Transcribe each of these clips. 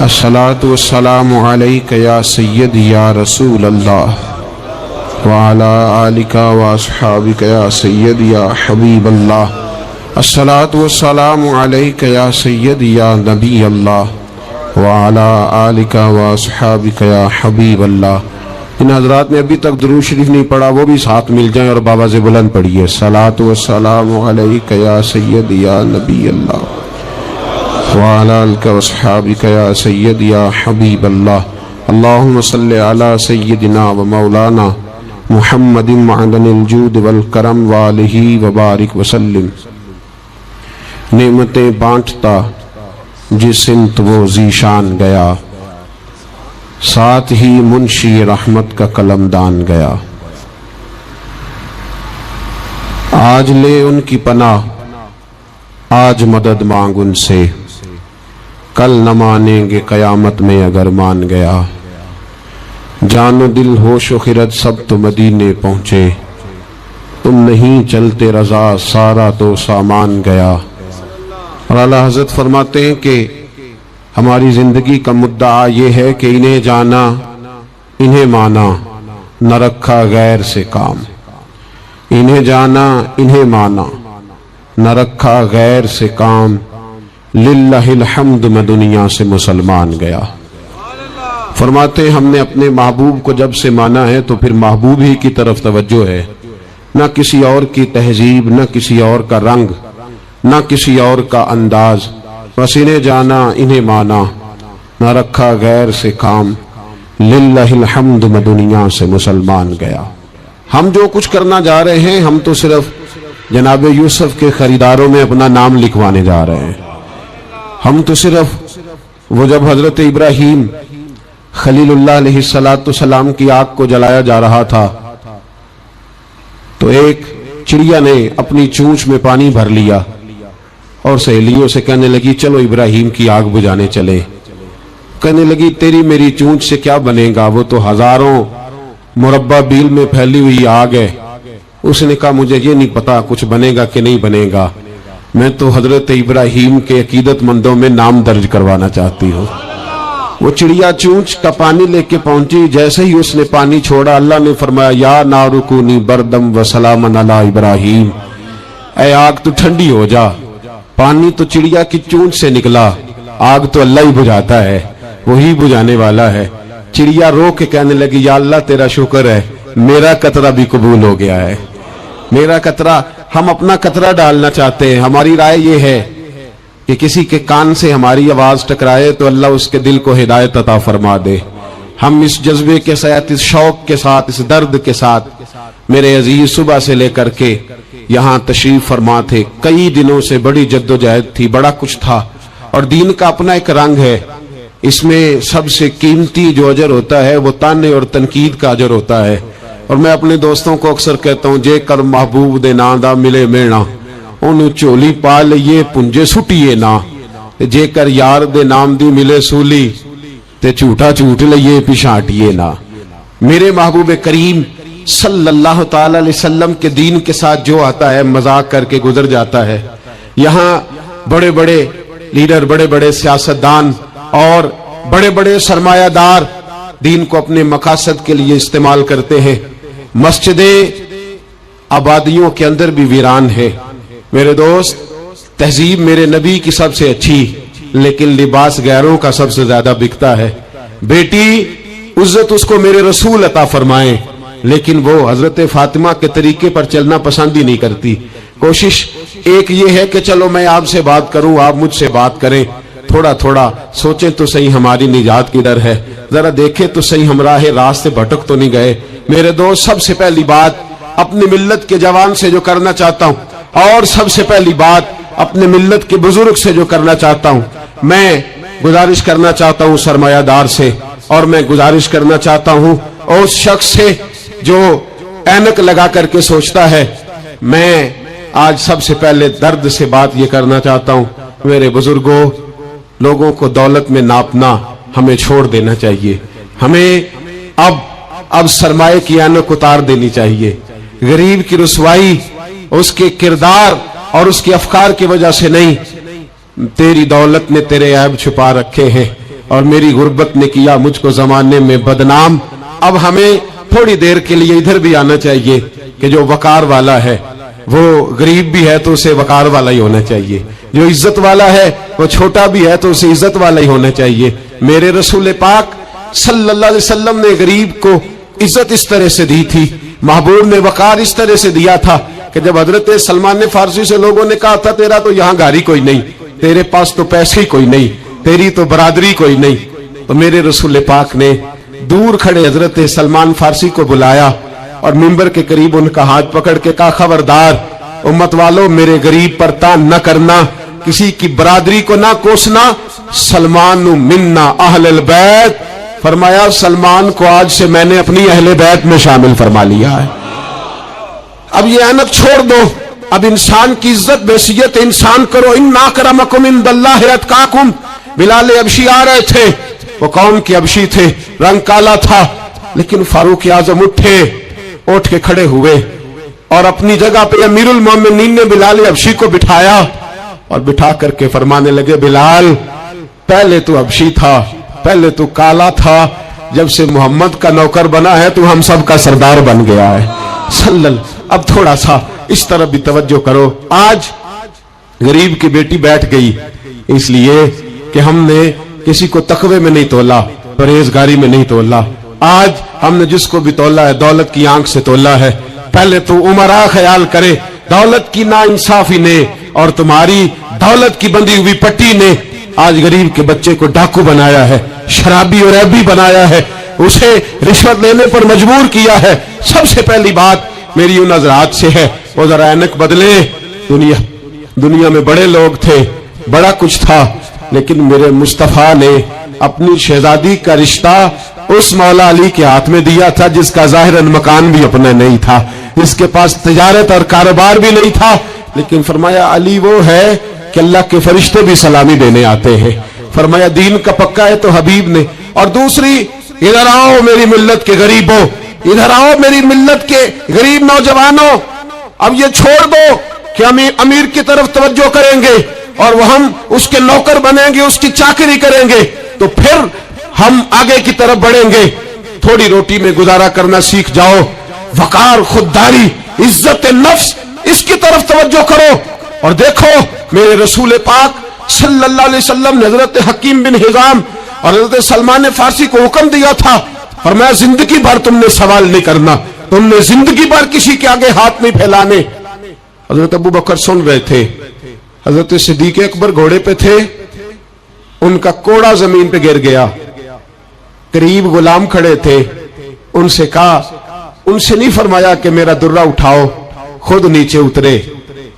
الصلاۃ والسلام علیک یا سید یا رسول اللہ وعلی آلک واصحابک یا سید یا حبیب اللہ۔ الصلاۃ والسلام علیک یا سید یا نبی اللہ وعلی آلک واصحابک یا حبیب اللہ۔ ان حضرات نے ابھی تک درود شریف نہیں پڑھا، وہ بھی ساتھ مل جائیں اور بابا سے بلند پڑھیے۔ الصلاۃ والسلام علیک یا سید یا نبی اللہ وعلی آلک واصحابک یا سید یا حبیب اللہ۔ اللہم صلی علی سیدنا و مولانا محمد معدن الجود والکرم وآلہ وبارک وسلم۔ نعمتیں بانٹتا جس سمت وہ ذیشان گیا، ساتھ ہی منشی رحمت کا قلم دان گیا۔ آج لے ان کی پناہ، آج مدد مانگ ان سے، کل نہ مانیں گے قیامت میں اگر مان گیا۔ جان و دل ہوش و خرد سب تو مدینے پہنچے، تم نہیں چلتے رضا سارا تو سامان گیا۔ اور اعلیٰ حضرت فرماتے ہیں کہ ہماری زندگی کا مدعا یہ ہے کہ انہیں جانا انہیں مانا، نہ رکھا غیر سے کام۔ انہیں جانا انہیں مانا، نہ رکھا غیر سے کام، للہ الحمد میں دنیا سے مسلمان گیا۔ فرماتے ہیں ہم نے اپنے محبوب کو جب سے مانا ہے تو پھر محبوب ہی کی طرف توجہ ہے، نہ کسی اور کی تہذیب، نہ کسی اور کا رنگ، نہ کسی اور کا انداز۔ بس انہیں جانا انہیں مانا، نہ رکھا غیر سے کام، للہ الحمد میں دنیا سے مسلمان گیا۔ ہم جو کچھ کرنا جا رہے ہیں، ہم تو صرف جناب یوسف کے خریداروں میں اپنا نام لکھوانے جا رہے ہیں۔ ہم تو صرف وہ جب حضرت ابراہیم خلیل اللہ علیہ السلام کی آگ کو جلایا جا رہا تھا تو ایک چڑیا نے اپنی چونچ میں پانی بھر لیا اور سہیلیوں سے کہنے لگی چلو ابراہیم کی آگ بجھانے چلے۔ کہنے لگی تیری میری چونچ سے کیا بنے گا، وہ تو ہزاروں مربع بیل میں پھیلی ہوئی آگ ہے۔ اس نے کہا مجھے یہ نہیں پتا کچھ بنے گا کہ نہیں بنے گا، میں تو حضرت ابراہیم کے عقیدت مندوں میں نام درج کروانا چاہتی ہوں۔ وہ چڑیا چونچ کا پانی لے کے پہنچی، جیسے ہی اس نے پانی چھوڑا اللہ نے فرمایا یا نار کونی بردم و سلاما علی ابراہیم، اے آگ تو ٹھنڈی ہو جا۔ پانی تو چڑیا کی چونچ سے نکلا، آگ تو اللہ ہی بجھاتا ہے، وہی بجھانے والا ہے۔ چڑیا رو کے کہنے لگی یا اللہ تیرا شکر ہے، میرا قطرہ بھی قبول ہو گیا ہے۔ میرا قطرہ، ہم اپنا قطرہ ڈالنا چاہتے ہیں۔ ہماری رائے یہ ہے کہ کسی کے کان سے ہماری آواز ٹکرائے تو اللہ اس کے دل کو ہدایت عطا فرما دے۔ ہم اس جذبے کے ساتھ، اس شوق کے ساتھ، اس درد کے ساتھ میرے عزیز صبح سے لے کر کے یہاں تشریف فرما تھے۔ کئی دنوں سے بڑی جدوجہد تھی، بڑا کچھ تھا، اور دین کا اپنا ایک رنگ ہے۔ اس میں سب سے قیمتی جو اجر ہوتا ہے وہ تانے اور تنقید کا اجر ہوتا ہے۔ اور میں اپنے دوستوں کو اکثر کہتا ہوں جے کر محبوب دے نا دا ملے مینا، انہوں چولی پا لئیے پنجے سٹیے نا، جے کر یار دے نام دی ملے سولی تے جھوٹا جھوٹ لئیے پچھاٹیے نا۔ میرے محبوب کریم صلی اللہ تعالی علیہ وسلم کے دین کے ساتھ جو آتا ہے مذاق کر کے گزر جاتا ہے۔ یہاں بڑے بڑے لیڈر، بڑے بڑے سیاستدان اور بڑے بڑے سرمایہ دار دین کو اپنے مقاصد کے لیے استعمال کرتے ہیں۔ مسجدیں آبادیوں کے اندر بھی ویران ہے۔ میرے دوست، تہذیب میرے نبی کی سب سے اچھی، لیکن لباس غیروں کا سب سے زیادہ بکتا ہے۔ بیٹی عزت اس کو میرے رسول عطا فرمائیں، لیکن وہ حضرت فاطمہ کے طریقے پر چلنا پسند ہی نہیں کرتی۔ کوشش ایک یہ ہے کہ چلو میں آپ سے بات کروں، آپ مجھ سے بات کریں، تھوڑا تھوڑا سوچیں تو صحیح ہماری نجات کدھر ہے، ذرا دیکھیں تو صحیح ہم راہ راست سے بھٹک تو نہیں گئے۔ میرے دوست، سب سے پہلی بات اپنی ملت کے جوان سے جو کرنا چاہتا ہوں، اور سب سے پہلی بات اپنے ملت کے بزرگ سے جو کرنا چاہتا ہوں، میں گزارش کرنا چاہتا ہوں سرمایہ دار سے، اور میں گزارش کرنا چاہتا ہوں اس شخص سے جو اینک لگا کر کے سوچتا ہے۔ میں آج سب سے پہلے درد سے بات یہ کرنا چاہتا ہوں، میرے بزرگوں، لوگوں کو دولت میں ناپنا ہمیں چھوڑ دینا چاہیے۔ ہمیں اب سرمایہ کی اینک اتار دینی چاہیے۔ غریب کی رسوائی اس کے کردار اور اس کے افکار کی وجہ سے نہیں، تیری دولت نے تیرے عیب چھپا رکھے ہیں، اور میری غربت نے کیا مجھ کو زمانے میں بدنام. اب ہمیں تھوڑی دیر کے لیے ادھر بھی آنا چاہیے کہ جو وقار والا ہے وہ غریب بھی ہے تو اسے وقار والا ہی ہونا چاہیے, جو عزت والا ہے وہ چھوٹا بھی ہے تو اسے عزت والا ہی ہونا چاہیے. میرے رسول پاک صلی اللہ علیہ وسلم نے غریب کو عزت اس طرح سے دی تھی, محبوب نے وقار اس طرح سے دیا تھا کہ جب حضرت سلمان فارسی سے لوگوں نے کہا تھا تیرا تو یہاں گھر ہی کوئی نہیں, تیرے پاس تو پیسے ہی کوئی نہیں, تیری تو برادری کوئی نہیں, تو میرے رسول پاک نے دور کھڑے حضرت سلمان فارسی کو بلایا اور منبر کے قریب ان کا ہاتھ پکڑ کے کہا خبردار امت والو, میرے غریب پر تان نہ کرنا, کسی کی برادری کو نہ کوسنا. سلمان منا اہل البیت, فرمایا سلمان کو آج سے میں نے اپنی اہل بیت میں شامل فرما لیا ہے. اب یہ اینک چھوڑ دو, اب انسان کی عزت بحیثیت انسان کرو. ان اکرمکم عند اللہ اتقاکم. بلال ابشی آ رہے تھے, وہ قوم کے ابشی تھے, رنگ کالا تھا, لیکن فاروق اعظم اٹھ کے کھڑے ہوئے اور اپنی جگہ پہ امیر المومنین نے بلال ابشی کو بٹھایا اور بٹھا کر کے فرمانے لگے بلال پہلے تو ابشی تھا, پہلے تو کالا تھا, جب سے محمد کا نوکر بنا ہے تو ہم سب کا سردار بن گیا ہے. اب تھوڑا سا اس طرف بھی توجہ کرو. آج غریب کی بیٹی بیٹھ گئی اس لیے کہ ہم نے کسی کو تقوی میں نہیں تولا, پرہیزگاری میں نہیں تولا. آج ہم نے جس کو بھی تولا ہے دولت کی آنکھ سے تولا ہے. پہلے تو عمرہ خیال کرے, دولت کی ناانصافی نے اور تمہاری دولت کی بندھی ہوئی پٹی نے آج غریب کے بچے کو ڈاکو بنایا ہے, شرابی اور عیبی بنایا ہے, اسے رشوت لینے پر مجبور کیا ہے. سب سے پہلی بات میری ان حضرات سے ہے وہ ذرا اینک بدلے. دنیا میں بڑے لوگ تھے, بڑا کچھ تھا, لیکن میرے مصطفیٰ نے اپنی شہزادی کا رشتہ اس مولا علی کے ہاتھ میں دیا تھا جس کا ظاہراً مکان بھی اپنا نہیں تھا, جس کے پاس تجارت اور کاروبار بھی نہیں تھا, لیکن فرمایا علی وہ ہے کہ اللہ کے فرشتے بھی سلامی دینے آتے ہیں. فرمایا دین کا پکا ہے تو حبیب نے. اور دوسری, ادھر آؤ میری ملت کے غریبوں, ادھر آؤ میری ملت کے غریب نوجوانوں, اب یہ چھوڑ دو کہ ہم امیر کی طرف توجہ کریں گے اور وہ ہم اس کے نوکر بنیں گے, اس کی چاکری کریں گے تو پھر ہم آگے کی طرف بڑھیں گے. تھوڑی روٹی میں گزارا کرنا سیکھ جاؤ. وقار, خودداری, عزت نفس, اس کی طرف توجہ کرو. اور دیکھو میرے رسول پاک صلی اللہ علیہ وسلم نے حضرت حکیم بن حزام اور حضرت سلمان فارسی کو حکم دیا تھا, فرمایا زندگی بھر تم نے سوال نہیں کرنا, تم نے زندگی بھر کسی کے آگے ہاتھ نہیں پھیلانے. حضرت ابو بکر سن رہے تھے, حضرت صدیق اکبر گھوڑے پہ تھے, ان کا کوڑا زمین پہ گر گیا, قریب غلام کھڑے تھے, ان سے کہا, ان سے نہیں فرمایا کہ میرا درہ اٹھاؤ, خود نیچے اترے,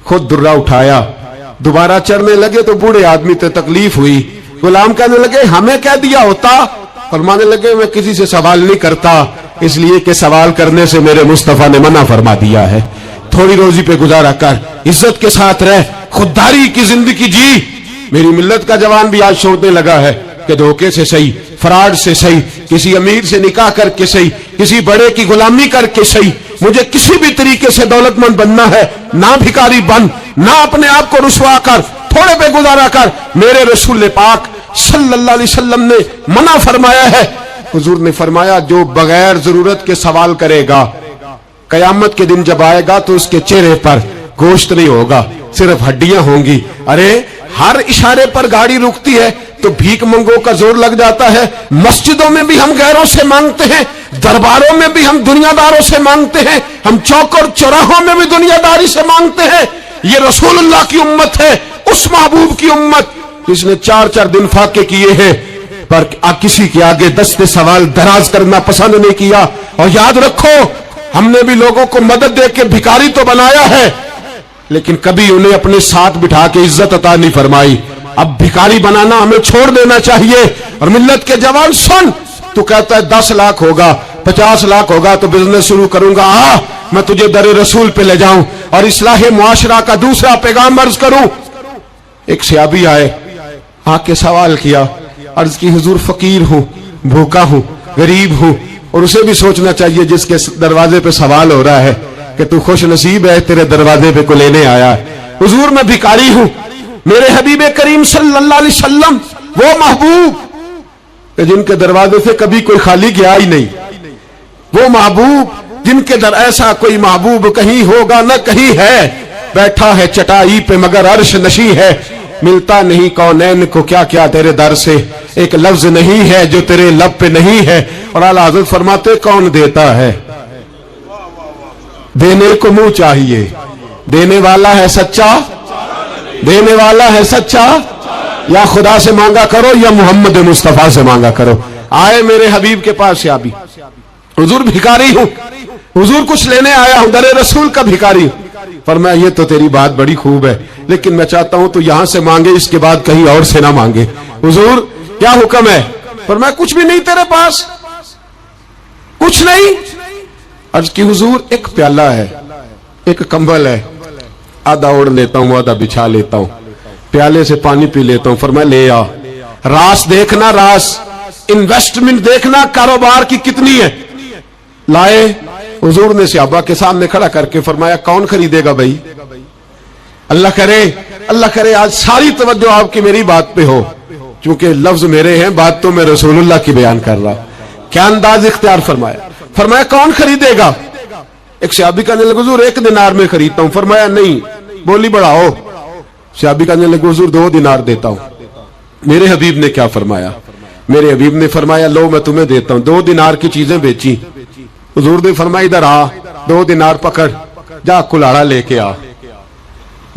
خود درہ اٹھایا, دوبارہ چڑھنے لگے تو بوڑھے آدمی تے تکلیف ہوئی. غلام کہنے لگے ہمیں کہہ دیا ہوتا, فرمانے لگے میں کسی سے سوال نہیں کرتا اس لیے کہ سوال کرنے سے میرے مصطفیٰ نے منع فرما دیا ہے. تھوڑی روزی پہ گزارا کر, عزت کے ساتھ رہ, خودداری کی زندگی جی. میری ملت کا جوان بھی آج سوچنے لگا ہے کہ دھوکے سے صحیح, فراڈ سے صحیح, کسی امیر سے نکاح کر کے صحیح, کسی بڑے کی غلامی کر کے صحیح, مجھے کسی بھی طریقے سے دولت مند بننا ہے, نہ بھکاری بن, نہ اپنے آپ کو رسوا کر, تھوڑے پہ گزارا کر. میرے رسول پاک صلی اللہ علیہ وسلم نے منع فرمایا ہے. حضور نے فرمایا جو بغیر ضرورت کے سوال کرے گا قیامت کے دن جب آئے گا تو اس کے چہرے پر گوشت نہیں ہوگا, صرف ہڈیاں ہوں گی. ارے ہر اشارے پر گاڑی رکتی ہے تو بھیک منگوں کا زور لگ جاتا ہے. مسجدوں میں بھی ہم غیروں سے مانگتے ہیں, درباروں میں بھی ہم دنیا داروں سے مانگتے ہیں, ہم چوک اور چوراہوں میں بھی دنیا داری سے مانگتے ہیں. یہ رسول اللہ کی امت ہے, اس محبوب کی امت جس نے 4 دن فاقے کیے ہیں پر کسی کے آگے دست سوال دراز کرنا پسند نہیں کیا. اور یاد رکھو ہم نے بھی لوگوں کو مدد دے کے بھکاری تو بنایا ہے, لیکن کبھی انہیں اپنے ساتھ بٹھا کے عزت عطا نہیں فرمائی. اب بھکاری بنانا ہمیں چھوڑ دینا چاہیے. اور ملت کے جوان سن, تو کہتا ہے 10 لاکھ ہوگا, 50 لاکھ ہوگا تو بزنس شروع کروں گا, میں تجھے در رسول پہ لے جاؤں اور اصلاح معاشرہ کا دوسرا پیغام عرض کروں. ایک صحابی آئے, آ کے سوال کیا, عرض کی حضور فقیر ہوں, بھوکا ہوں, غریب ہوں. اور اسے بھی سوچنا چاہیے جس کے دروازے پہ سوال ہو رہا ہے کہ تو خوش نصیب ہے, تیرے دروازے پہ کو لینے آیا ہے. حضور میں بھکاری ہوں. میرے حبیب کریم صلی اللہ علیہ وسلم وہ محبوب کہ جن کے دروازے سے کبھی کوئی خالی گیا ہی نہیں، وہ محبوب جن کے در ایسا کوئی محبوب کہیں ہوگا نہ کہیں ہے، بیٹھا ہے چٹائی پہ مگر عرش نشی ہے، ملتا نہیں کونین کو کیا کیا تیرے در سے، ایک لفظ نہیں ہے جو تیرے لب پہ نہیں ہے۔ اور اعلیٰ حضرت فرماتے کون دیتا ہے؟ دینے کو منہ چاہیے، دینے والا ہے سچا، دینے والا ہے سچا، یا خدا سے مانگا کرو یا محمد مصطفیٰ سے مانگا کرو۔ آئے میرے حبیب کے پاس سے آبی، حضور بھکاری ہوں، حضور کچھ لینے آیا ہوں، در رسول کا بھکاری ہوں۔ فرمایا یہ تو تیری بات بڑی خوب ہے، لیکن میں چاہتا ہوں تو یہاں سے مانگے، اس کے بعد کہیں اور سے نہ مانگے۔ حضور کیا حکم ہے؟ فرمایا کچھ بھی نہیں تیرے پاس، کچھ نہیں۔ عرض کی حضور ایک پیالہ ہے، ایک کمبل ہے، آدھا اوڑھ لیتا ہوں آدھا بچھا لیتا ہوں، پیالے سے پانی پی لیتا ہوں۔ فرمایا لے آ، راس دیکھنا، راس انویسٹمنٹ دیکھنا کاروبار کی کتنی ہے۔ لائے، حضور نے صحابہ کے سامنے کھڑا کر کے فرمایا کون خریدے گا بھائی؟ اللہ کرے آج ساری توجہ آپ کی میری بات پہ ہو، چونکہ لفظ میرے ہیں، بات تو میں رسول اللہ کی بیان کر رہا۔ کیا انداز اختیار فرمایا کون خریدے گا؟ ایک صحابی کہنے لگے حضور 1 دینار میں خریدتا ہوں۔ فرمایا نہیں، بولی بڑھاؤ۔ صحابی کہنے لگے حضور 2 دینار دیتا ہوں۔ میرے حبیب نے کیا فرمایا؟ میرے حبیب نے فرمایا لو میں تمہیں دیتا ہوں۔ 2 دینار کی چیزیں بیچی، حضور نے فرمایا ادھر آ، 2 دینار پکڑ، جا کلاڑا لے کے آ،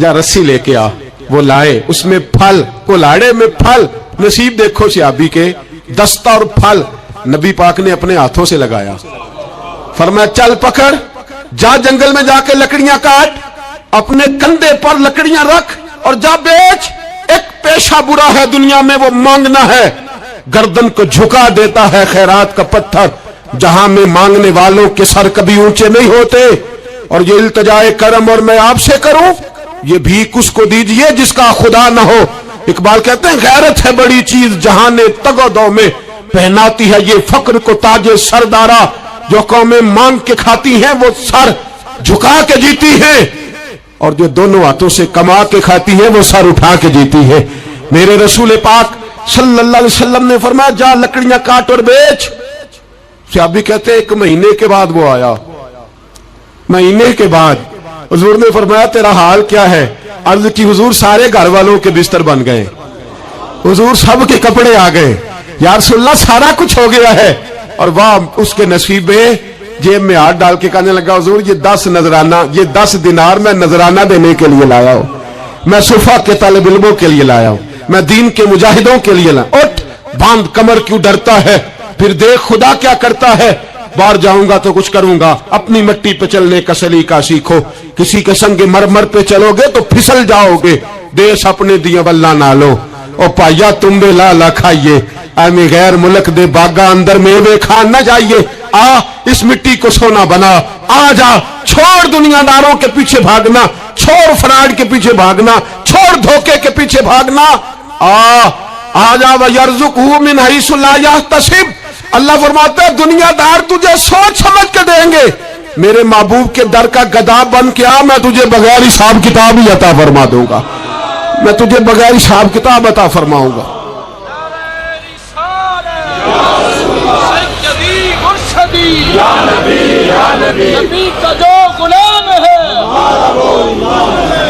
جا رسی لے کے آ۔ وہ لائے، اس میں پھل، کلاڑے میں پھل، نصیب دیکھو صحابی کے، دستہ اور پھل نبی پاک نے اپنے ہاتھوں سے لگایا۔ فرمایا چل پکڑ، جا جنگل میں جا کے لکڑیاں کاٹ، اپنے کندھے پر لکڑیاں رکھ اور جا بیچ۔ ایک پیشہ برا ہے دنیا میں، وہ مانگنا ہے، گردن کو جھکا دیتا ہے خیرات کا پتھر، جہاں میں مانگنے والوں کے سر کبھی اونچے نہیں ہوتے۔ اور یہ التجائے کرم اور میں آپ سے کروں، یہ بھیک اس کو دیجئے جس کا خدا نہ ہو۔ اقبال کہتے ہیں غیرت ہے بڑی چیز جہاں نے تگ و دو میں، پہناتی ہے یہ فقر کو تاج سردارا، جو قومیں مانگ کے کھاتی ہیں وہ سر جھکا کے جیتی ہیں، اور جو دونوں ہاتھوں سے کما کے کھاتی ہیں وہ سر اٹھا کے جیتی ہے۔ میرے رسول پاک صلی اللہ علیہ وسلم نے فرمایا جا لکڑیاں کاٹ اور بیچ۔ صحابی کہتے ہیں 1 مہینے کے بعد وہ آیا، مہینے کے بعد حضور نے فرمایا تیرا حال کیا ہے؟ عرض کی حضور سارے گھر والوں کے بستر بن گئے، حضور سب کے کپڑے آ گئے، یا رسول اللہ سارا کچھ ہو گیا ہے۔ اور واہ اس کے نصیب میں، جیب میں ہاتھ ڈال کے کہنے لگا حضور یہ 10 نذرانہ، یہ 10 دینار میں نذرانہ دینے کے لیے لایا ہوں، میں صفا کے طالب علموں کے لیے لایا ہوں، میں دین کے مجاہدوں کے لیے لایا ہوں۔ اٹھ باندھ کمر کیوں ڈرتا ہے، پھر دیکھ خدا کیا کرتا ہے۔ باہر جاؤں گا تو کچھ کروں گا، اپنی مٹی پہ چلنے کا سلیقہ سیکھو، کسی کے سنگ مرمر پہ چلو گے تو پھسل جاؤ گے، دیش اپنے دیا واللہ نہ لو، او پایا تم بے لالا کھائیے، ایمی غیر ملک دے باغا اندر میوے کھان نہ جائیے، آ اس مٹی کو سونا بنا، آ جا، چھوڑ دنیا داروں کے پیچھے بھاگنا، چھوڑ فراڈ کے پیچھے بھاگنا، چھوڑ دھوکے کے پیچھے بھاگنا، آ جا وَيَرْزُقْهُ مِنْ حَيْثُ لَا يَحْتَسِبُ۔ اللہ فرماتا ہے دنیا دار تجھے سوچ سمجھ کے دیں گے، میرے محبوب کے در کا گدا بن کے آ، میں تجھے بغیر حساب کتاب ہی عطا فرما دوں گا، میں تجھے بغیر حساب کتاب عطا فرماؤں گا۔ نبی کا جو غلام ہے،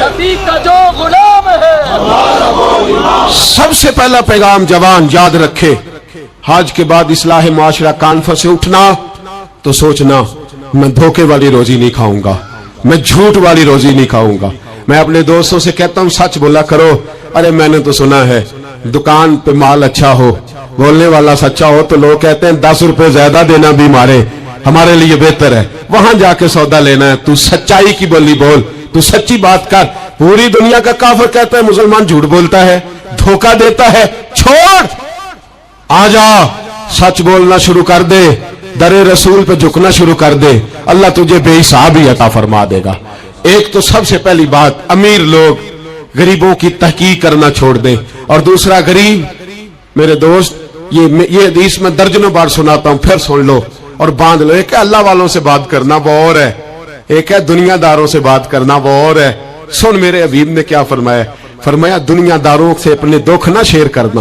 نبی کا جو غلام ہے، سب سے پہلا پیغام جوان یاد رکھے، حج کے بعد اصلاح معاشرہ کانفرنس سے اٹھنا تو سوچنا میں دھوکے والی روزی نہیں کھاؤں گا، میں جھوٹ والی روزی نہیں کھاؤں گا۔ میں اپنے دوستوں سے کہتا ہوں سچ بولا کرو، ارے میں نے تو سنا ہے دکان پہ مال اچھا ہو، بولنے والا سچا ہو تو لوگ کہتے ہیں 10 روپے زیادہ دینا بھی ہمارے لیے بہتر ہے، وہاں جا کے سودا لینا ہے۔ تو سچائی کی بولی بول، تو سچی بات کر۔ پوری دنیا کا کافر کہتا ہے مسلمان جھوٹ بولتا ہے، دھوکہ دیتا ہے، چھوڑ، آ جا، سچ بولنا شروع کر دے، در رسول پہ جھکنا شروع کر دے، اللہ تجھے بے حساب ہی عطا فرما دے گا۔ ایک تو سب سے پہلی بات امیر لوگ غریبوں کی تحقیق کرنا چھوڑ دیں، اور دوسرا غریب میرے دوست یہ حدیث میں درجنوں بار سناتا ہوں، پھر سن لو اور باندھ لو۔ ایک ہے اللہ والوں سے بات کرنا، وہ اور ہے، ایک ہے دنیا داروں سے بات کرنا، وہ اور ہے۔ سن میرے حبیب نے کیا فرمایا، فرمایا دنیا داروں سے اپنے دکھ نہ شیئر کرنا،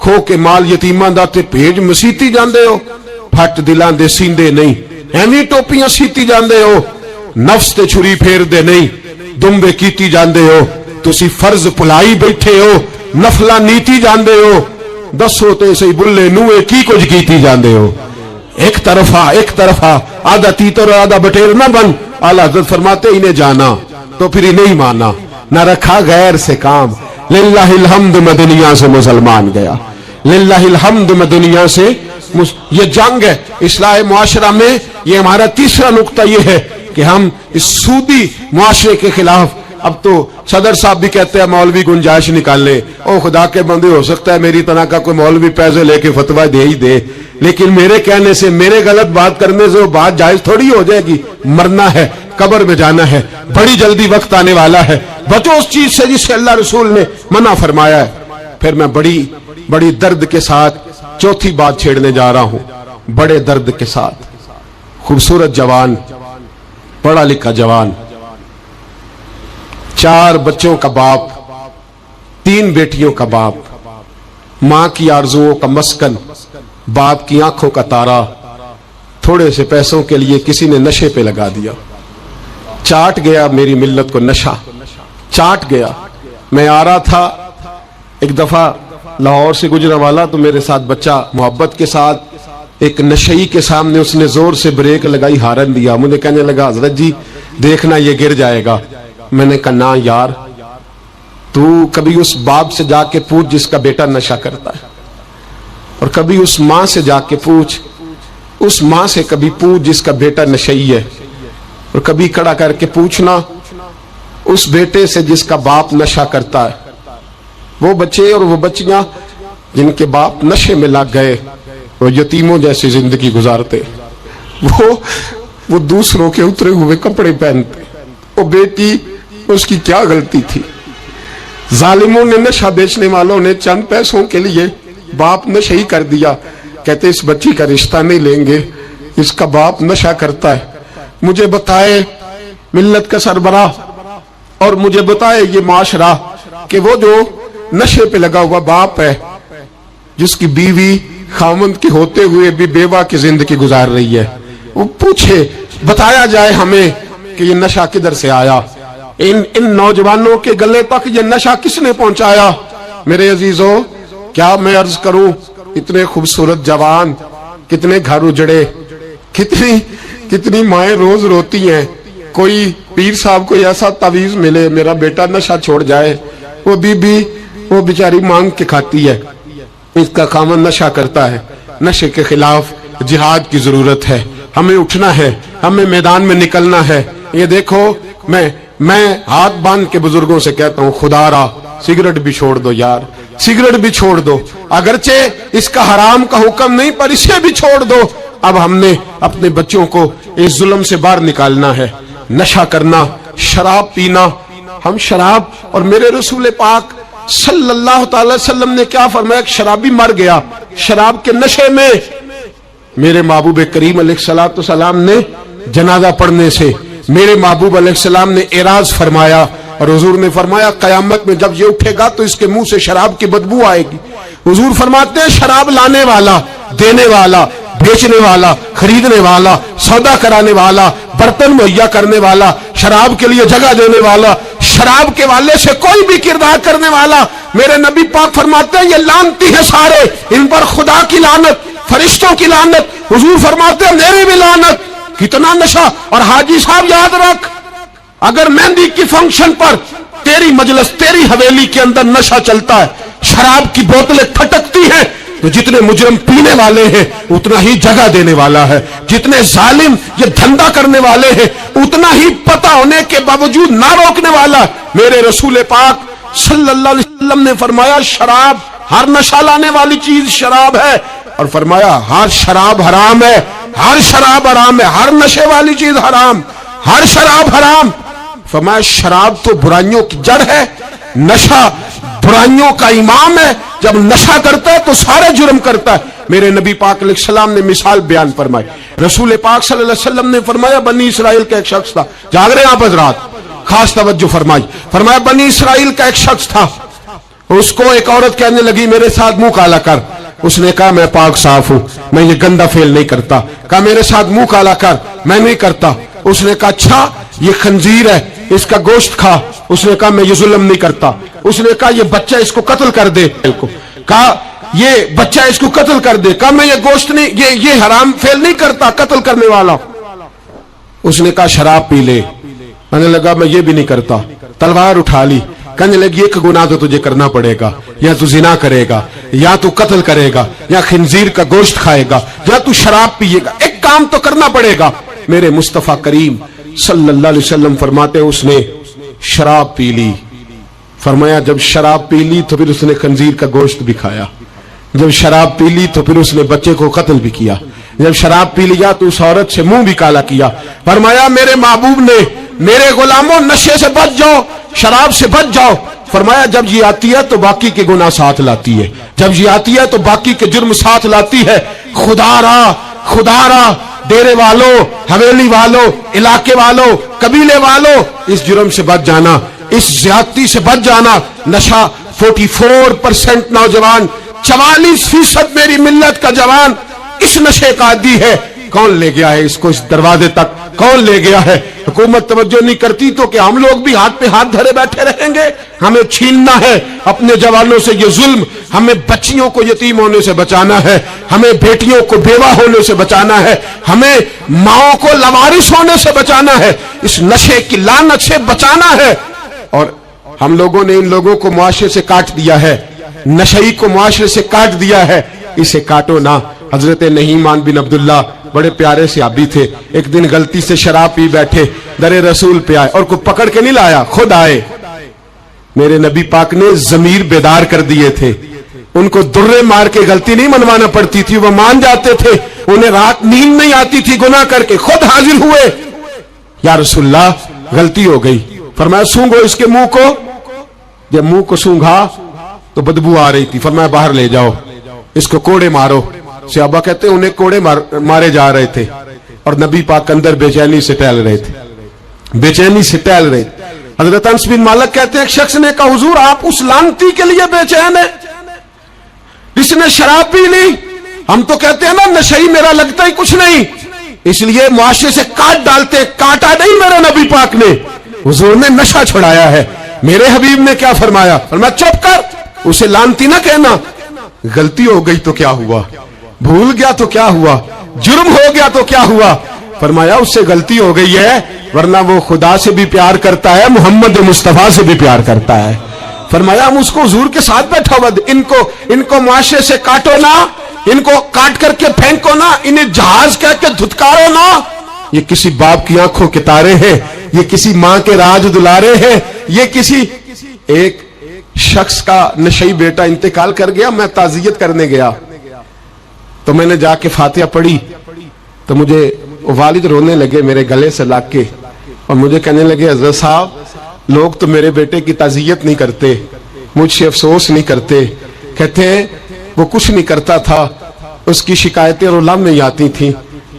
ਖੋ ਕੇ ਮਾਲ ਯਤੀਮਾਂ ਦਾ ਤੇ ਭੇਜ ਮਸੀਤੀ ਜਾਂਦੇ ਹੋ, ਫੱਟ ਦਿਲਾਂ ਦੇ ਸੀਂਦੇ ਨਹੀਂ, ਐਵੇਂ ਟੋਪੀਆਂ ਸੀਤੀ ਜਾਂਦੇ ਹੋ, ਨਫਸ ਤੇ ਛੁਰੀ ਫੇਰਦੇ ਨਹੀਂ, ਦੁੰਬੇ ਕੀਤੀ ਜਾਂਦੇ ਹੋ, ਤੁਸੀਂ ਫਰਜ਼ ਭੁਲਾਈ ਬੈਠੇ ਹੋ, ਨਫਲਾ ਨੀਤੀ ਜਾਂਦੇ ਹੋ, ਦੱਸੋ ਤੇ ਸਹੀ ਬੁੱਲੇ ਨੂਏ ਕੀ ਕੁਝ ਕੀਤੀ ਜਾਂਦੇ ਹੋ। ایک طرفہ آدھا تیتر اور آدھا بٹیر نہ بن، اعلیٰ حضرت فرماتے انہیں جانا تو پھر انہیں ہی مانا، نہ رکھا غیر سے کام، للہ الحمد میں دنیا سے مسلمان گیا، للہ الحمد میں دنیا سے یہ جنگ ہے اصلاح معاشرہ میں۔ یہ ہمارا تیسرا نقطہ یہ ہے کہ ہم اس سودی معاشرے کے خلاف، اب تو صدر صاحب بھی کہتے ہیں مولوی گنجائش نکال لے، او خدا کے بندے ہو سکتا ہے میری طرح کا کوئی مولوی پیسے لے کے فتویٰ دے ہی دے، لیکن میرے کہنے سے، میرے غلط بات کرنے سے وہ بات جائز تھوڑی ہو جائے گی۔ مرنا ہے، قبر میں جانا ہے، بڑی جلدی وقت آنے والا ہے، بچو اس چیز سے جس سے اللہ رسول نے منع فرمایا ہے۔ پھر میں بڑی درد کے ساتھ چوتھی بات چھیڑنے جا رہا ہوں، بڑے درد کے ساتھ۔ خوبصورت جوان، پڑھا لکھا جوان، 4 بچوں کا باپ، 3 بیٹیوں کا باپ، ماں کی آرزوؤں کا مسکن، باپ کی آنکھوں کا تارا، تھوڑے سے پیسوں کے لیے کسی نے نشے پہ لگا دیا، چاٹ گیا میری ملت کو نشہ، چاٹ گیا۔ میں آ رہا تھا ایک دفعہ لاہور سے گجرا والا، تو میرے ساتھ بچہ محبت کے ساتھ ایک نشئی کے سامنے اس نے زور سے بریک لگائی، ہارن دیا، مجھے کہنے لگا حضرت جی دیکھنا یہ گر جائے گا۔ میں نے کہا نا یار، تو کبھی اس باپ سے جا کے پوچھ جس کا بیٹا نشہ کرتا ہے، اور کبھی اس ماں سے جا کے پوچھ، اس ماں سے کبھی پوچھ جس کا بیٹا نشئی ہے، اور کبھی کھڑا کر کے پوچھنا اس بیٹے سے جس کا باپ نشہ کرتا ہے۔ وہ بچے اور وہ بچیاں جن کے باپ نشے میں لگ گئے، وہ یتیموں جیسی زندگی گزارتے، وہ دوسروں کے اترے ہوئے کپڑے پہنتے۔ وہ بیٹی، اس کی کیا غلطی تھی؟ ظالموں نے، نشہ بیچنے والوں نے چند پیسوں کے لیے باپ نشہ ہی کر دیا، کہتے اس بچی کا رشتہ نہیں لیں گے، اس کا باپ نشہ کرتا ہے۔ مجھے بتائے ملت کا سربراہ، اور مجھے بتائے یہ معاشرہ کہ وہ جو نشے پہ لگا ہوا باپ ہے، جس کی بیوی خاوند کے ہوتے ہوئے بھی بیوہ کی زندگی گزار رہی ہے، وہ پوچھے، بتایا جائے ہمیں کہ یہ نشہ کدھر سے آیا، ان نوجوانوں کے گلے تک یہ نشہ کس نے پہنچایا؟ میرے عزیزوں، کیا میں عرض کروں، اتنے خوبصورت جوان، کتنے گھر اجڑے، کتنی مائیں روز روتی ہیں، کوئی پیر صاحب کو ایسا تعویذ ملے میرا بیٹا نشہ چھوڑ جائے، وہ بی بی وہ بیچاری مانگ کے کھاتی ہے، اس کا خامن نشہ کرتا ہے۔ نشے کے خلاف جہاد کی ضرورت ہے، ہمیں اٹھنا ہے، ہمیں میدان میں نکلنا ہے۔ یہ دیکھو، میں ہاتھ باندھ کے بزرگوں سے کہتا ہوں، خدا را سگریٹ بھی چھوڑ دو یار، سگریٹ بھی چھوڑ دو، اگرچہ اس کا حرام کا حکم نہیں پر اسے بھی چھوڑ دو۔ اب ہم نے اپنے بچوں کو اس ظلم سے باہر نکالنا ہے۔ نشہ کرنا، شراب پینا، ہم شراب، اور میرے رسول پاک صلی اللہ تعالی وسلم نے کیا فرمایا؟ ایک شرابی مر گیا شراب کے نشے میں، میرے محبوب کریم علیہ السلام نے جنازہ پڑھنے سے میرے محبوب علیہ السلام نے اعراض فرمایا، اور حضور نے فرمایا قیامت میں جب یہ اٹھے گا تو اس کے منہ سے شراب کی بدبو آئے گی۔ حضور فرماتے ہیں شراب لانے والا، دینے والا، بیچنے والا، خریدنے والا، سودا کرانے والا، برتن مہیا کرنے والا، شراب کے لیے جگہ دینے والا، شراب کے والے سے کوئی بھی کردار کرنے والا، میرے نبی پاک فرماتے ہیں یہ لعنتی ہے سارے، ان پر خدا کی لعنت، فرشتوں کی لعنت، حضور فرماتے ہیں میری بھی لعنت۔ کتنا نشہ! اور حاجی صاحب یاد رکھ، اگر مہندی کی فنکشن پر تیری مجلس، تیری حویلی کے اندر نشہ چلتا ہے، شراب کی بوتلیں پھٹکتی ہیں، تو جتنے مجرم پینے والے ہیں اتنا ہی جگہ دینے والا ہے، جتنے ظالم یہ دھندا کرنے والے ہیں اتنا ہی پتہ ہونے کے باوجود نہ روکنے والا ہے۔ میرے رسول پاک صلی اللہ علیہ وسلم نے فرمایا شراب، ہر نشہ لانے والی چیز شراب ہے، اور فرمایا ہر شراب حرام ہے، ہر شراب حرام ہے، ہر نشے والی چیز حرام، ہر شراب حرام۔ فرمایا شراب تو برائیوں کی جڑ ہے، نشہ برائیوں کا امام ہے، جب نشہ کرتا ہے تو سارے جرم کرتا ہے۔ میرے نبی پاک علیہ السلام نے مثال بیان فرمائی، رسول پاک صلی اللہ علیہ وسلم نے فرمایا بنی اسرائیل کا ایک شخص تھا، جاگ رہے ہیں آپ حضرات، خاص توجہ فرمائی، فرمایا بنی اسرائیل کا ایک شخص تھا، اس کو ایک عورت کہنے لگی میرے ساتھ منہ کالا کر. اس نے کہا میں پاک صاف ہوں, میں یہ گندا فعل نہیں کرتا. کہا میرے ساتھ منہ کالا کر, میں نہیں کرتا. اس نے کہا اچھا یہ خنزیر ہے, اس کا گوشت کھا. اس نے کہا میں یہ ظلم نہیں کرتا. اس نے کہا یہ بچہ اس کو قتل کر دے. کہا یہ بچہ اس کو قتل کر دے. کہا میں یہ گوشت نہیں, یہ حرام فعل نہیں کرتا, قتل کرنے والا. اس نے کہا شراب پی لے. کہنے لگا میں یہ بھی نہیں کرتا. تلوار اٹھا لی. کہنے لگی ایک گناہ تو تجھے کرنا پڑے گا, یا تو زنا کرے گا, یا تو قتل کرے گا, یا خنزیر کا گوشت کھائے گا, یا تو شراب پیے گا. ایک کام تو کرنا پڑے گا. میرے مصطفیٰ کریم صلی اللہ علیہ وسلم فرماتے اس نے شراب پی لی. فرمایا جب شراب پی لی تو پھر اس نے خنزیر کا گوشت بھی کھایا. جب شراب پی لی تو پھر اس نے بچے کو قتل بھی کیا. جب شراب پی لیا تو اس عورت سے منہ بھی کالا کیا. فرمایا میرے محبوب نے میرے غلاموں نشے سے بچ جاؤ, شراب سے بچ جاؤ. فرمایا جب یہ آتی ہے تو باقی کے گناہ ساتھ لاتی ہے, جب یہ آتی ہے تو باقی کے جرم ساتھ لاتی ہے. خدا را ڈیرے والوں, حویلی والوں, علاقے والوں, قبیلے والوں, اس جرم سے بچ جانا, اس زیادتی سے بچ جانا. نشہ 44% نوجوان, 44% میری ملت کا جوان اس نشے کا عادی ہے. کون لے گیا ہے اس کو اس دروازے تک, کون لے گیا ہے؟ حکومت توجہ نہیں کرتی تو کہ ہم لوگ بھی ہاتھ پہ ہاتھ دھرے بیٹھے رہیں گے؟ ہمیں چھیننا ہے اپنے جوانوں سے یہ ظلم. ہمیں بچیوں کو یتیم ہونے سے بچانا ہے, ہمیں بیٹیوں کو بیوہ ہونے سے بچانا ہے, ہمیں ماؤں کو لوارث ہونے سے بچانا ہے, اس نشے کی لعنت سے بچانا ہے. اور ہم لوگوں نے ان لوگوں کو معاشرے سے کاٹ دیا ہے, نشئی کو معاشرے سے کاٹ دیا ہے. اسے کاٹو نہ. حضرت نعمان بن عبداللہ بڑے پیارے صحابی تھے. ایک دن غلطی سے شراب پی بیٹھے, در رسول پہ آئے, اور کوئی پکڑ کے نہیں لایا, خود آئے. میرے نبی پاک نے ضمیر بیدار کر دیے تھے. ان کو درے مار کے غلطی نہیں منوانا پڑتی تھی, وہ مان جاتے تھے. انہیں رات نیند نہیں آتی تھی گناہ کر کے, خود حاضر ہوئے. یا رسول اللہ غلطی ہو گئی. فرمایا سونگو اس کے منہ کو. جب منہ کو سونگھا تو بدبو آ رہی تھی. فرمایا باہر لے جاؤ, اس کو کوڑے مارو. صحابہ کہتے ہیں انہیں کوڑے مارے جا رہے تھے, اور نبی پاک اندر بے چینی سے ٹہل رہے تھے, بے چینی سے ٹہل رہے. حضرت انس بن مالک کہتے ہیں ایک شخص نے کہا حضور آپ اس لعنتی کے لیے بے چین ہیں جس نے شراب پی لی. ہم تو کہتے ہیں نا نشئی میرا لگتا ہی کچھ نہیں, اس لیے معاشرے سے کاٹ ڈالتے. کاٹا نہیں میرے نبی پاک نے, حضور نے نشہ چھڑایا ہے. میرے حبیب نے کیا فرمایا؟ فرمایا چپ کر, اسے لعنتی نہ کہنا. غلطی ہو گئی تو کیا ہوا, بھول گیا تو کیا ہوا, جرم ہو گیا تو کیا ہوا. فرمایا اس سے غلطی ہو گئی ہے, ورنہ وہ خدا سے بھی پیار کرتا ہے, محمد مصطفیٰ سے بھی پیار کرتا ہے. فرمایا ہم اس کو حضور کے ساتھ بیٹھا ہوا, ان کو معاشرے سے کاٹو نہ, ان کو کاٹ کر کے پھینکو نہ, انہیں جہاز کہہ کے دھتکارو نہ. یہ کسی باپ کی آنکھوں کے تارے ہیں, یہ کسی ماں کے راج دلارے ہیں. یہ کسی ایک شخص کا نشئی بیٹا انتقال کر گیا, میں تعزیت کرنے گیا تو میں نے جا کے فاتحہ پڑھی تو مجھے والد رونے لگے میرے گلے سے لگ کے, اور مجھے کہنے لگے حضرت صاحب لوگ تو میرے بیٹے کی تعزیت نہیں کرتے, مجھ سے افسوس نہیں کرتے. کہتے ہیں وہ کچھ نہیں کرتا تھا, اس کی شکایتیں اور لم نہیں آتی تھیں,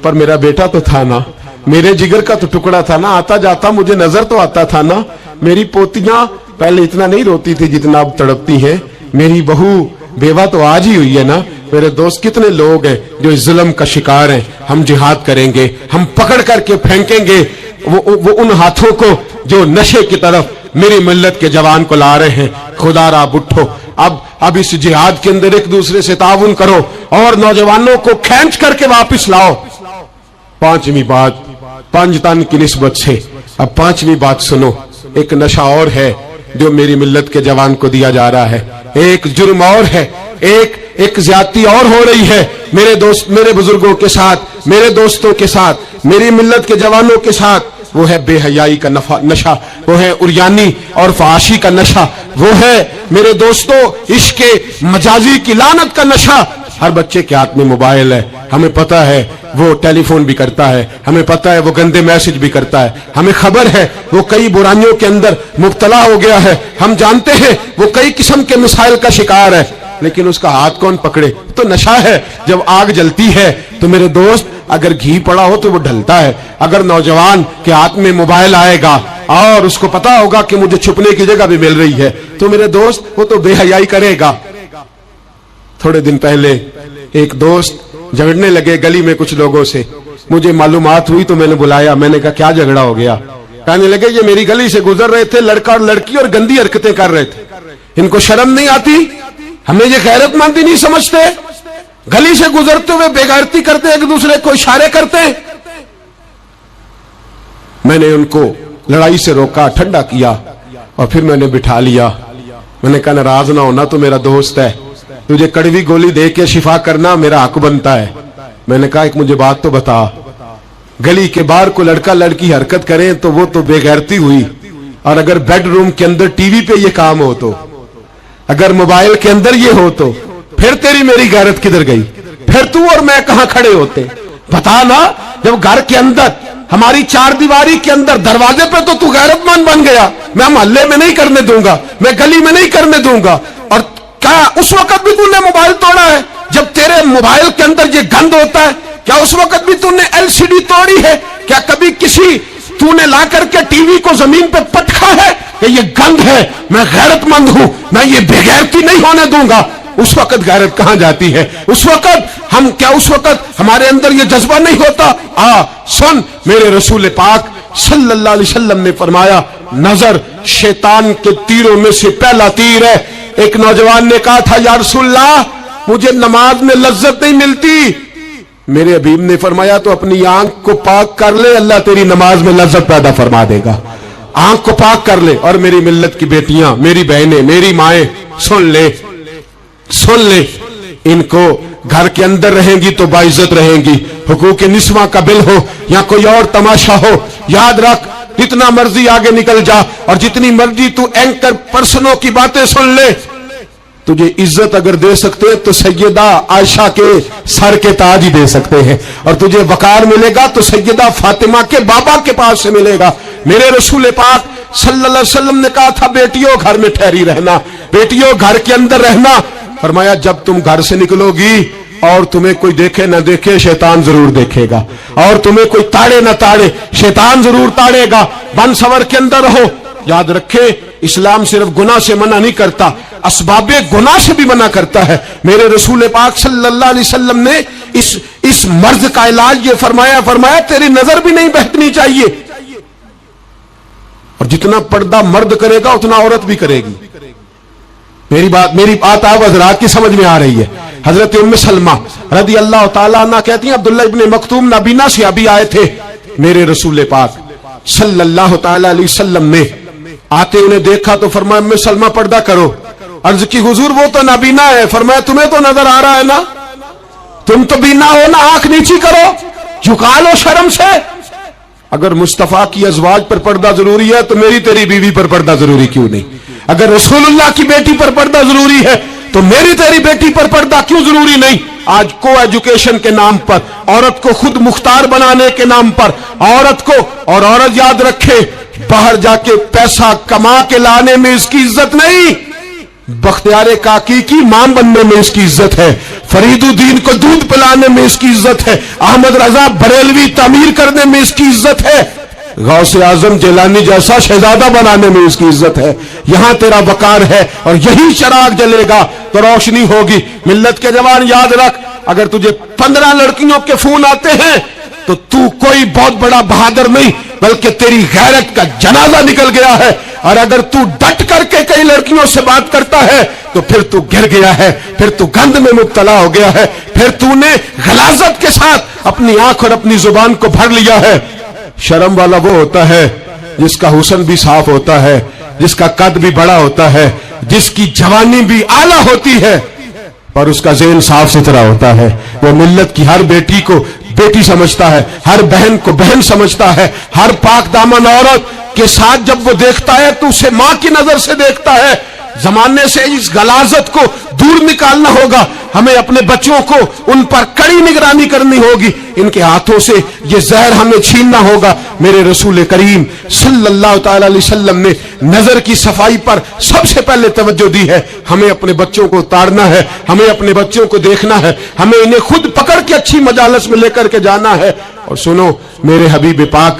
پر میرا بیٹا تو تھا نا, میرے جگر کا تو ٹکڑا تھا نا, آتا جاتا مجھے نظر تو آتا تھا نا. میری پوتیاں پہلے اتنا نہیں روتی تھی جتنا اب تڑپتی ہیں, میری بہو بیوہ تو آج ہی ہوئی ہے نا. میرے دوست کتنے لوگ ہیں جو اس ظلم کا شکار ہیں. ہم جہاد کریں گے, ہم پکڑ کر کے پھینکیں گے وہ ان ہاتھوں کو جو نشے کی طرف میری ملت کے جوان کو لا رہے ہیں. خدا را اٹھو, اب اس جہاد کے اندر ایک دوسرے سے تعاون کرو اور نوجوانوں کو کھینچ کر کے واپس لاؤ. پانچویں بات, پانچ تن کی نسبت سے اب پانچویں بات سنو. ایک نشہ اور ہے جو میری ملت کے جوان کو دیا جا رہا ہے, ایک جرم اور ہے, ایک زیادتی اور ہو رہی ہے میرے دوست, میرے بزرگوں کے ساتھ, میرے دوستوں کے ساتھ, میری ملت کے جوانوں کے ساتھ. وہ ہے بے حیائی کا نشہ, وہ ہے عریانی اور فحاشی کا نشہ, وہ ہے میرے دوستوں عشق مجازی کی لعنت کا نشہ. ہر بچے کے ہاتھ میں موبائل ہے, ہمیں پتا ہے وہ ٹیلی فون بھی کرتا ہے, ہمیں پتا ہے وہ گندے میسج بھی کرتا ہے, ہمیں خبر ہے وہ کئی برائیوں کے اندر مبتلا ہو گیا ہے, ہم جانتے ہیں وہ کئی قسم کے مسائل کا شکار ہے, لیکن اس کا ہاتھ کون پکڑے؟ تو نشہ ہے. جب آگ جلتی ہے تو میرے دوست اگر گھی پڑا ہو تو وہ ڈھلتا ہے. اگر نوجوان کے ہاتھ میں موبائل آئے گا اور اس کو پتا ہوگا کہ مجھے چھپنے کی جگہ بھی مل رہی ہے تو میرے دوست وہ تو بے حیائی کرے گا۔ تھوڑے دن پہلے ایک دوست جھگڑنے لگے گلی میں کچھ لوگوں سے، مجھے معلومات ہوئی تو میں نے بلایا، میں نے کہا کیا جھگڑا ہو گیا؟ کہنے لگے یہ میری گلی سے گزر رہے تھے لڑکا اور لڑکی اور گندی حرکتیں کر رہے تھے، ان کو شرم نہیں آتی؟ ہمیں یہ غیرت مندی نہیں سمجھتے؟ گلی سے گزرتے ہوئے بے غیرتی کرتے ایک دوسرے کو اشارے کرتے ہیں۔ میں نے ان کو لڑائی سے روکا، ٹھنڈا کیا اور پھر میں نے بٹھا لیا۔ میں نے کہا ناراض نہ ہونا، تو میرا دوست ہے، تجھے کڑوی گولی دے کے شفا کرنا میرا حق بنتا ہے۔ میں نے کہا ایک مجھے بات تو بتا، گلی کے باہر کو لڑکا لڑکی حرکت کریں تو وہ تو بے غیرتی ہوئی، اور اگر بیڈ روم کے اندر ٹی وی پہ یہ کام ہو تو، اگر موبائل کے اندر یہ ہو تو پھر تیری میری غیرت کدھر گئی؟ پھر تو اور میں کہاں کھڑے ہوتے؟ بتا نا، جب گھر کے اندر ہماری چار دیواری کے اندر دروازے پہ تو غیرت مند بن گیا، میں محلے میں نہیں کرنے دوں گا، میں گلی میں نہیں کرنے دوں گا۔ اور کیا اس وقت بھی تو نے موبائل توڑا ہے جب تیرے موبائل کے اندر یہ گند ہوتا ہے؟ کیا اس وقت بھی تو نے ایل سی ڈی توڑی ہے؟ کیا کبھی کسی تو نے لا کر کے ٹی وی کو زمین پہ پٹکا ہے کہ یہ گند ہے، میں غیرت مند ہوں، میں یہ بے غیرتی نہیں ہونے دوں گا؟ اس وقت غیرت کہاں جاتی ہے؟ اس وقت ہمارے اندر یہ جذبہ نہیں ہوتا؟ سن، میرے رسول پاک صلی اللہ علیہ وسلم نے فرمایا نظر شیطان کے تیروں میں سے پہلا تیر ہے۔ ایک نوجوان نے کہا تھا یا رسول اللہ مجھے نماز میں لذت نہیں ملتی، میرے حبیب نے فرمایا تو اپنی آنکھ کو پاک کر لے، اللہ تیری نماز میں لذت پیدا فرما دے گا۔ آنکھ کو پاک کر لے۔ اور میری ملت کی بیٹیاں، میری بہنیں، میری مائیں، سن لے، ان کو گھر کے اندر رہیں گی تو باعزت رہیں گی، حقوق نسواں کا بل ہو یا کوئی اور تماشا ہو، یاد رکھ جتنا مرضی آگے نکل جا اور جتنی مرضی تو اینکر پرسنوں کی باتیں سن لے، تجھے عزت اگر دے سکتے تو سیدہ عائشہ کے سر کے تاج ہی دے سکتے ہیں، اور تجھے وقار ملے گا تو سیدہ فاطمہ کے بابا کے پاس سے ملے گا۔ میرے رسول پاک صلی اللہ علیہ وسلم نے کہا تھا بیٹیوں گھر میں ٹھہری رہنا، بیٹیوں گھر کے اندر رہنا۔ فرمایا جب تم گھر سے نکلو گی اور تمہیں کوئی دیکھے نہ دیکھے شیطان ضرور دیکھے گا، اور تمہیں کوئی تاڑے نہ تاڑے شیطان ضرور تاڑے گا۔ بن سور کے اندر رہو۔ یاد رکھے اسلام صرف گناہ سے منع نہیں کرتا، اسباب گناہ سے بھی منع کرتا ہے۔ میرے رسول پاک صلی اللہ علیہ وسلم نے اس مرض کا علاج یہ فرمایا تیری نظر بھی نہیں بہکنی چاہیے، اور جتنا پردہ مرد کرے گا اتنا عورت بھی کرے گی۔ میری بات آپ حضرات کی سمجھ میں آ رہی ہے؟ حضرت ام سلمہ رضی اللہ تعالیٰ عنہ کہتی ہیں عبداللہ ابن مکتوم نابینا سے ابھی آئے تھے، میرے رسول پاک صلی اللہ تعالیٰ علیہ وسلم نے آتے انہیں دیکھا تو فرمایا ام سلمہ پردہ کرو۔ عرض کی حضور وہ تو نابینا ہے۔ فرمایا تمہیں تو نظر آ رہا ہے نا، تم تو بینا ہو نا، آنکھ نیچی کرو، جھکا لو شرم سے۔ اگر مصطفیٰ کی ازواج پر پردہ ضروری ہے تو میری تیری بیوی پر پردہ ضروری کیوں نہیں؟ اگر رسول اللہ کی بیٹی پر پردہ ضروری ہے تو میری تیری بیٹی پر پردہ کیوں ضروری نہیں؟ آج کو ایجوکیشن کے نام پر، عورت کو خود مختار بنانے کے نام پر عورت کو، اور عورت یاد رکھے باہر جا کے پیسہ کما کے لانے میں اس کی عزت نہیں، بختیار کاکی کی ماں بننے میں اس کی عزت ہے، فرید الدین کو دودھ پلانے میں اس کی عزت ہے، احمد رضا بریلوی تعمیر کرنے میں اس کی عزت ہے، غوث اعظم جیلانی جیسا شہزادہ بنانے میں اس کی عزت ہے۔ یہاں تیرا وقار ہے اور یہی چراغ جلے گا تو روشنی ہوگی۔ ملت کے جوان یاد رکھ، اگر تجھے 15 لڑکیوں کے فون آتے ہیں تو کوئی بہت بڑا بہادر نہیں بلکہ تیری غیرت کا جنازہ نکل گیا ہے، اور اگر تو ڈٹ کر کے کئی لڑکیوں سے بات کرتا ہے تو پھر تو گر گیا ہے، پھر تو گند میں مبتلا ہو گیا ہے، پھر تو نے غلاظت کے ساتھ اپنی آنکھ اور اپنی زبان کو بھر لیا ہے۔ شرم والا وہ ہوتا ہے جس کا حسن بھی صاف ہوتا ہے، جس کا قد بھی بڑا ہوتا ہے، جس کی جوانی بھی اعلیٰ ہوتی ہے اور اس کا ذہن صاف ستھرا ہوتا ہے۔ وہ ملت کی ہر بیٹی کو بیٹی سمجھتا ہے، ہر بہن کو بہن سمجھتا ہے، ہر پاک دامن عورت کے ساتھ جب وہ دیکھتا ہے تو اسے ماں کی نظر سے دیکھتا ہے۔ زمانے سے اس غلاظت کو دور نکالنا ہوگا، ہمیں اپنے بچوں کو ان پر کڑی نگرانی کرنی ہوگی، ان کے ہاتھوں سے یہ زہر ہمیں چھیننا ہوگا۔ میرے رسول کریم صلی اللہ تعالی علیہ وسلم نے نظر کی صفائی پر سب سے پہلے توجہ دی ہے۔ ہمیں اپنے بچوں کو اتارنا ہے، ہمیں اپنے بچوں کو دیکھنا ہے، ہمیں انہیں خود پکڑ کے اچھی مجالس میں لے کر کے جانا ہے۔ اور سنو، میرے حبیب پاک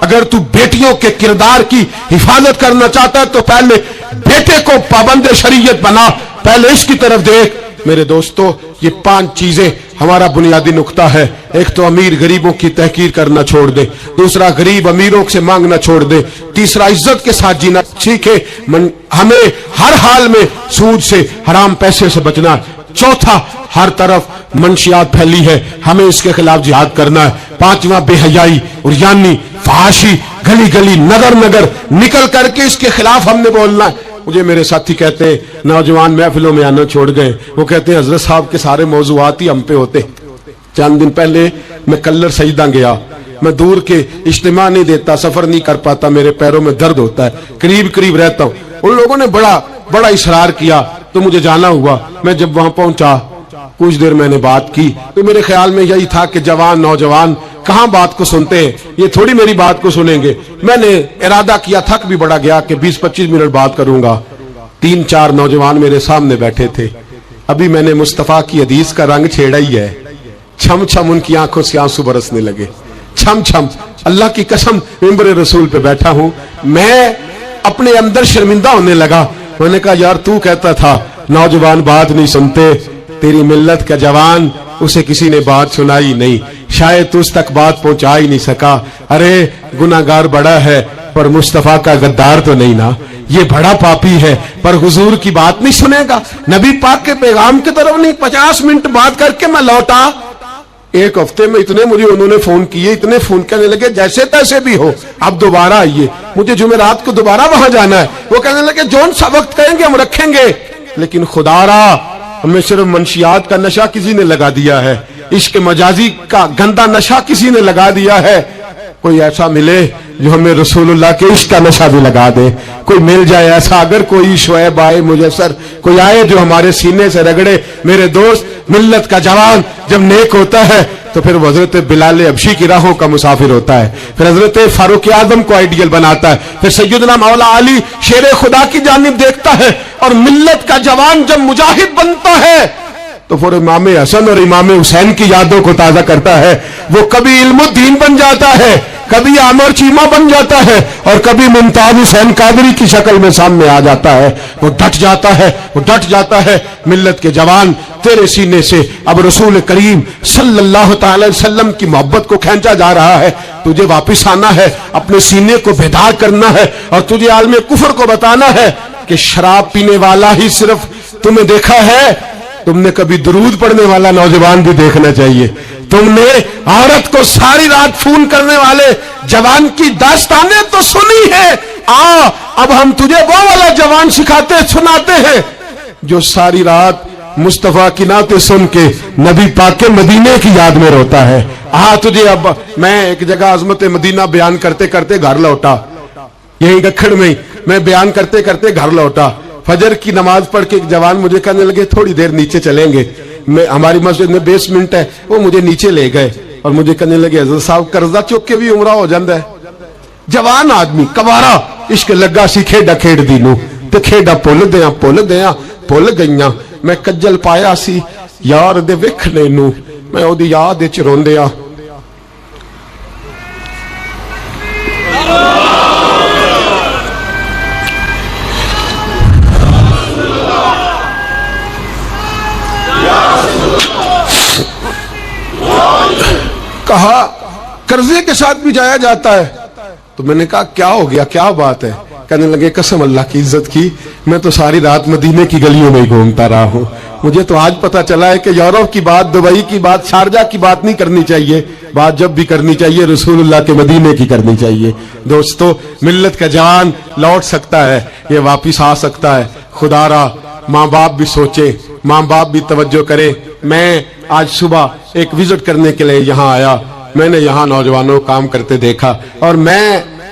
اگر تو بیٹیوں کے کردار کی حفاظت کرنا چاہتا ہے تو پہلے بیٹے کو پابند شریعت بنا، پہلے اس کی طرف دیکھ۔ میرے دوستو، یہ 5 چیزیں ہمارا بنیادی نقطہ ہے۔ ایک تو امیر غریبوں کی تحقیر کرنا چھوڑ دے، دوسرا غریب امیروں سے مانگنا چھوڑ دے، تیسرا عزت کے ساتھ جینا سیکھے، ہمیں ہر حال میں سود سے حرام پیسے سے بچنا ہے، چوتھا ہر طرف منشیات پھیلی ہے، ہمیں اس کے خلاف جہاد کرنا ہے، پانچواں بے حیائی اور یعنی فحاشی گلی گلی نگر نگر نکل کر کے اس کے خلاف ہم نے بولنا ہے۔ مجھے میرے ساتھی کہتے ہیں نوجوان محفلوں میں آنا چھوڑ گئے، وہ کہتے ہیں حضرت صاحب کے سارے موضوعات ہی ہم پہ ہوتے۔ چند دن پہلے میں کلر سجدہ گیا، میں دور کے اجتماع نہیں دیتا، سفر نہیں کر پاتا، میرے پیروں میں درد ہوتا ہے، قریب قریب رہتا ہوں۔ ان لوگوں نے بڑا اصرار کیا تو مجھے جانا ہوا۔ میں جب وہاں پہنچا کچھ دیر میں نے بات کی تو میرے خیال میں یہی تھا کہ جوان نوجوان کہاں بات کو سنتے ہیں، یہ تھوڑی میری بات کو سنیں گے۔ میں نے ارادہ کیا، تھک بھی بڑا گیا کہ 20-25 منٹ بات کروں گا۔ 3-4 نوجوان میرے سامنے بیٹھے تھے، ابھی میں نے مصطفیٰ کی حدیث کا رنگ چھیڑا ہی ہے، چھم چھم ان کی آنکھوں سے آنسو برسنے لگے، چھم چھم۔ اللہ کی قسم ممبر رسول پہ بیٹھا ہوں، میں اپنے اندر شرمندہ ہونے لگا۔ میں نے کہا یار تو کہتا تھا نوجوان بات نہیں سنتے، تیری ملت کا جوان اسے کسی نے بات سنائی نہیں، شاید تو اس تک بات پہنچا ہی نہیں سکا۔ ارے گناہگار بڑا ہے پر مصطفیٰ کا غدار تو نہیں نا، یہ بڑا پاپی ہے پر حضور کی بات نہیں سنے گا، نبی پاک کے پیغام کی طرف نہیں۔ 50 منٹ بات کر کے میں لوٹا، ایک ہفتے میں اتنے مجھے انہوں نے فون کیے، اتنے فون کرنے لگے جیسے تیسے بھی ہو اب دوبارہ آئیے، مجھے جمعرات کو دوبارہ وہاں جانا ہے۔ وہ کہنے لگے جون سا وقت کہیں گے ہم رکھیں گے، لیکن خدا را ہمیں صرف منشیات کا نشہ کسی نے لگا دیا ہے، عشق مجازی کا گندا نشہ کسی نے لگا دیا ہے۔ کوئی ایسا ملے جو ہمیں رسول اللہ کے عشق کا نشہ بھی لگا دے، کوئی مل جائے ایسا، اگر کوئی شعیب آئے مجسر کوئی آئے جو ہمارے سینے سے رگڑے۔ میرے دوست، ملت کا جوان جب نیک ہوتا ہے تو پھر وہ حضرت بلال حبشی کی راہوں کا مسافر ہوتا ہے، پھر حضرت فاروق اعظم کو آئیڈیل بناتا ہے، پھر سیدنا مولا علی شیر خدا کی جانب دیکھتا ہے، اور ملت کا جوان جب مجاہد بنتا ہے تو پھر امام حسن اور امام حسین کی یادوں کو تازہ کرتا ہے۔ وہ کبھی علم الدین بن جاتا ہے، کبھی عامر چیمہ بن جاتا ہے، اور کبھی ممتاز حسین قادری کی شکل میں سامنے آ جاتا ہے۔ وہ ڈٹ جاتا ہے، وہ ڈٹ جاتا ہے۔ ملت کے جوان، تیرے سینے سے اب رسول کریم صلی اللہ تعالی وسلم کی محبت کو کھینچا جا رہا ہے، تجھے واپس آنا ہے، اپنے سینے کو بیدار کرنا ہے، اور تجھے عالم کفر کو بتانا ہے کہ شراب پینے والا ہی صرف تمہیں دیکھا ہے، تم نے کبھی درود پڑھنے والا نوجوان بھی دیکھنا چاہیے۔ تم نے عورت کو ساری رات فون کرنے والے جوان کی داستانیں تو سنی ہے، اب ہم تجھے وہ والا جوان سناتے ہیں جو ساری رات مصطفیٰ کی نعتیں سن کے نبی پاک کے مدینے کی یاد میں روتا ہے۔ تجھے اب میں ایک جگہ عظمت مدینہ بیان کرتے کرتے گھر لوٹا، یہیں گکھڑ میں میں بیان کرتے کرتے گھر لوٹا، فجر کی نماز پڑھ کے ایک جوان مجھے کہنے لگے تھوڑی دیر نیچے چلیں گے، ہماری مسجد میں بیسمنٹ ہے، وہ مجھے نیچے لے گئے اور مجھے کہنے لگے حضرت صاحب قرضہ چک کے بھی عمرہ ہو جاندہ ہے۔ جوان آدمی کبارا عشق لگا سی کھیڈا کھیڑ دی نو تے کھیڈا پل گئیاں، میں کجل پایا سی یار دے وکھنے نو، میں او دی یاد وچ روندیا۔ کہا قرضے کے ساتھ بھی جایا جاتا ہے، تو میں نے کہا کیا ہو گیا، کیا بات ہے؟ کہنے لگے قسم اللہ کی عزت کی، میں تو ساری رات مدینے کی گلیوں میں گھومتا رہا ہوں، مجھے تو آج پتا چلا ہے کہ یورپ کی بات، دبئی کی بات، شارجہ کی بات نہیں کرنی چاہیے، بات جب بھی کرنی چاہیے رسول اللہ کے مدینے کی کرنی چاہیے۔ دوستو، ملت کا جوان لوٹ سکتا ہے، یہ واپس آ سکتا ہے۔ خدا را ماں باپ بھی سوچے، ماں باپ بھی توجہ کرے۔ میں آج صبح ایک وزٹ کرنے کے لیے یہاں آیا، میں نے یہاں نوجوانوں کام کرتے دیکھا، اور میں